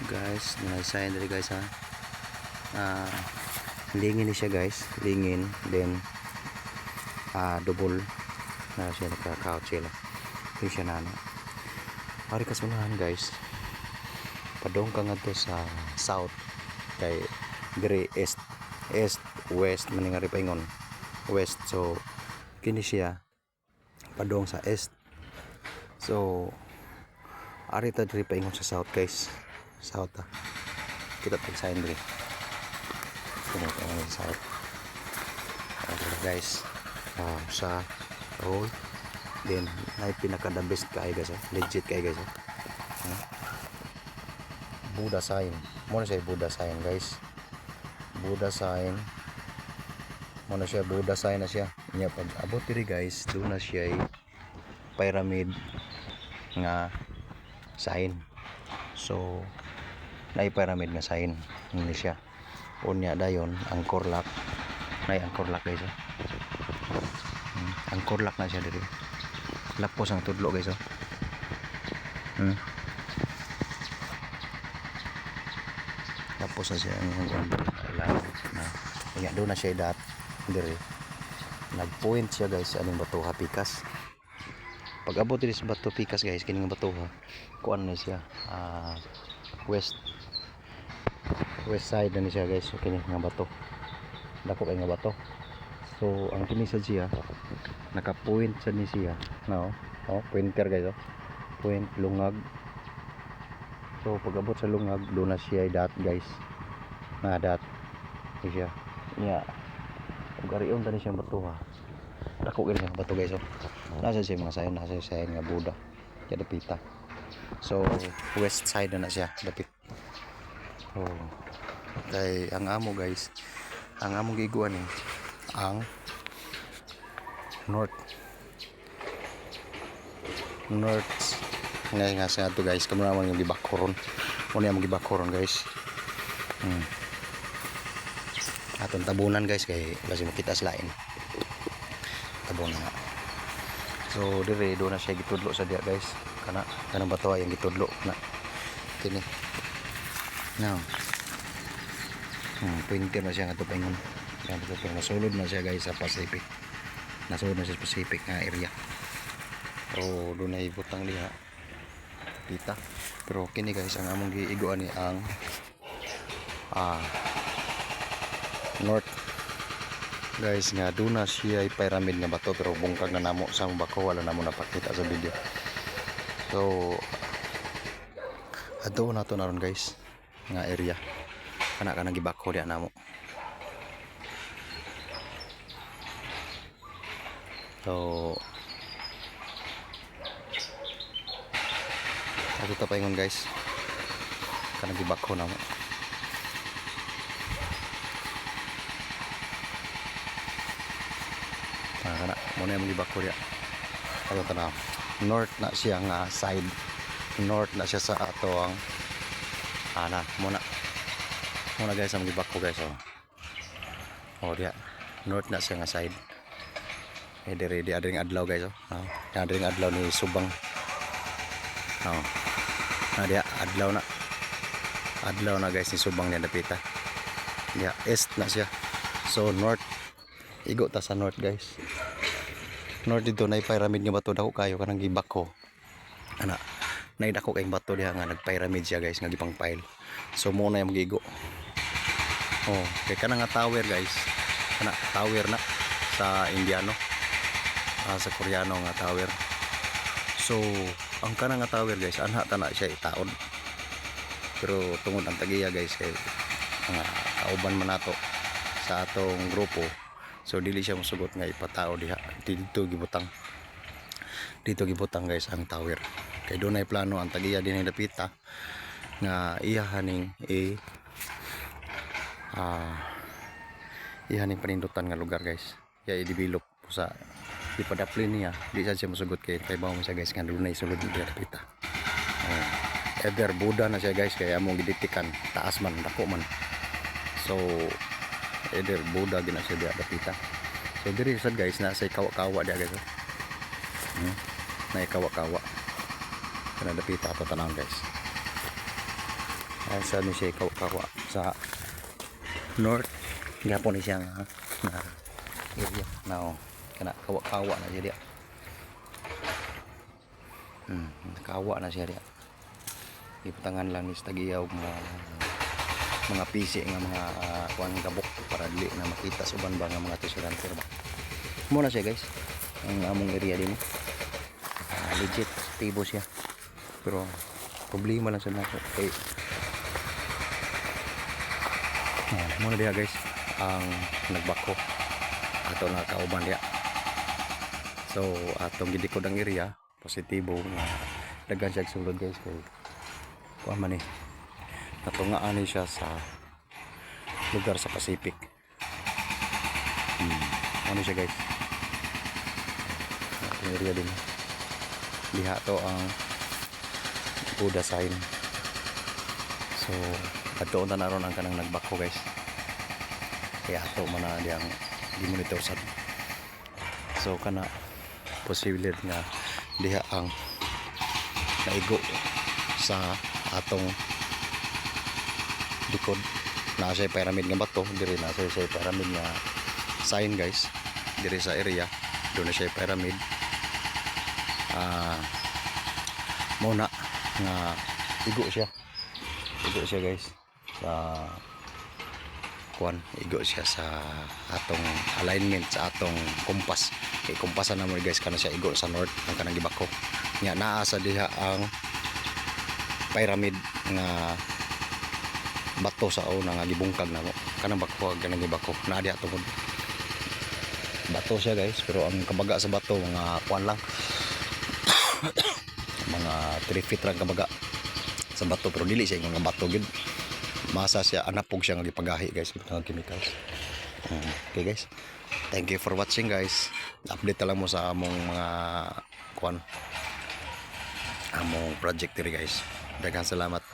Guys, naisayan dali guys ha. Lingin ni siya guys, lingin then double na siya naka-couch sila. Hindi siya nana. Hari kasunahan guys. Padong ka nga to sa south kay dire east west maningari paingon west, so kini siya padong sa east. So ari ta dire paingon sa south guys. South kita tagsayin dire. Kini paingon sa south. Okay guys. Sa roll then ay pinaka the best kay guys, legit kay guys. Buddha sign mo na siya, Buddha sign guys, Buddha sign mo na siya, Buddha sign na siya niya. Pag abot diri guys, doon na siya pyramid nga sign. So na pyramid nga sign ni siya unya dayon angkor lock na angkor lock guys. Angkor lock na siya diri, lapos ang tudlo guys. Tapos na siya ang na kaya doon na siya dat diri nag-point siya guys aning batuha pikas. Pag abot diri sa bato pikas guys, kining batuha kuan na siya west side na ni siya guys. So kini nga bato dako kay nga bato. So ang kini sa siya naka-point sa ni siya no, pointer guys, point lungag. So pag abot sa lungag doon na siya dat guys, na dat siya nya ug arion tani siyang batuha dako kini nga bato guys. Nasa siya mga sayon, nasa siya nga Buddha kaya dapita. So west side na siya dapit. Kay ang amo guys, ang among giguan ni ang north ngay nga sa ato guys, kamo naman yung gibakoron mo niya magibakoron guys. Atong tabunan guys kay kasi makita sa lain tabunan nga. So dire do na siya gitudlo sa diya guys, kanang bato ay ang gitudlo na kini now. Pointer na siya nga to paingon. Yan to nasulod na siya guys sa Pacific. Nasulod na siya sa Pacific nga area. So doon ay butang diha pita. Pero kini guys ang among giiguan ni ang north guys nga doon na siya ay pyramid nga bato, pero bungkag na namo sa bako wala namo napakita sa video. So ato na to naron guys nga area kana gibako diha namo. So ato ta paingon guys kana gibako namo. Kana mo na yung gibako diha. Ato ta na north na siya nga side, north na siya sa ato ang muna guys ang gibako guys. Diha north na siya nga side. Dire adring adlaw guys. Adring adlaw ni Subang. Diha adlaw na guys ni Subang niya dapita. Diha east na siya. So north igo ta sa north guys. North dito na pyramid nga bato dako kayo kanang gibako. Naidako kay bato diha nga nagpyramid siya guys nga gipang pile. So mo na yung gigo. Kay kanang nga tower guys. Tower na sa Indiano. Sa Koreano nga tower. So ang kanang nga tower guys anha ta na siya itaon. Pero tungod ang tagiya guys kay kauban man nato sa atong grupo. So dili siya mosugot nga ipatao diha. Dito gibutang guys ang tower. Kay dunay plano ang tagiya dinhi dapita nga iyahaning iyahaning panindutan nga lugar guys. Kaya i-develop sa ipadaplin niya. Di siya mosugot kay bawo mo siya guys nga dunay sulod diha dapita. Either Buddha na siya guys kaya among giditikan taas man dako man. So either Buddha gina siya diha dapita. So diri sad guys na say kawa-kawa diha guys. Na kawa-kawa kana dapita ato tanang guys. Kaya sa ano siya kawa sa north gapon ni siya nga na area now kana kawa na siya dia. Nakawa na siya dia. Ipatangan lang ni tagiyaw mga pisi nga mga kuan kabuk para dili na makita sa uban ba nga mga tesurante ba. Mo na siya guys. Ang among area din. Legit tibo siya. Pero problema lang sa nako kay mo na diha guys ang nagbako ato na kauban diha. So atong gidikod ang area positibo nga daghan siya sulod guys kay kuan man ni natungaan ni siya sa lugar sa Pacific. Ano siya guys? Atong area din. Diha to ang Buddha sign. So adto na naron ang kanang nagbako guys. Kaya ato man na diyang gi-monitor sad. So kana posible nga diha ang naigo sa atong likod. Na siya pyramid nga bato, diri na siya pyramid nga sign guys. Diri sa area, doon na siya pyramid. Muna nga igo siya guys sa kuan, igo siya sa atong alignment sa atong kompas. Kay kompasan na mo guys kana siya igo sa north ang kanang gibako. Nya naa sa diha ang pyramid nga bato sa una nga gibungkag namo. Kanang bako kanang gibako naa diha tungod. Bato siya guys pero ang kabaga sa bato mga kuan lang. Mga 3 feet lang kabaga sa bato pero dili siya nga bato gid. Masa siya anapog siya nga gipagahi guys mga chemicals. Okay guys. Thank you for watching guys. Update lang mo sa among mga kuan among project diri guys. Daghang salamat.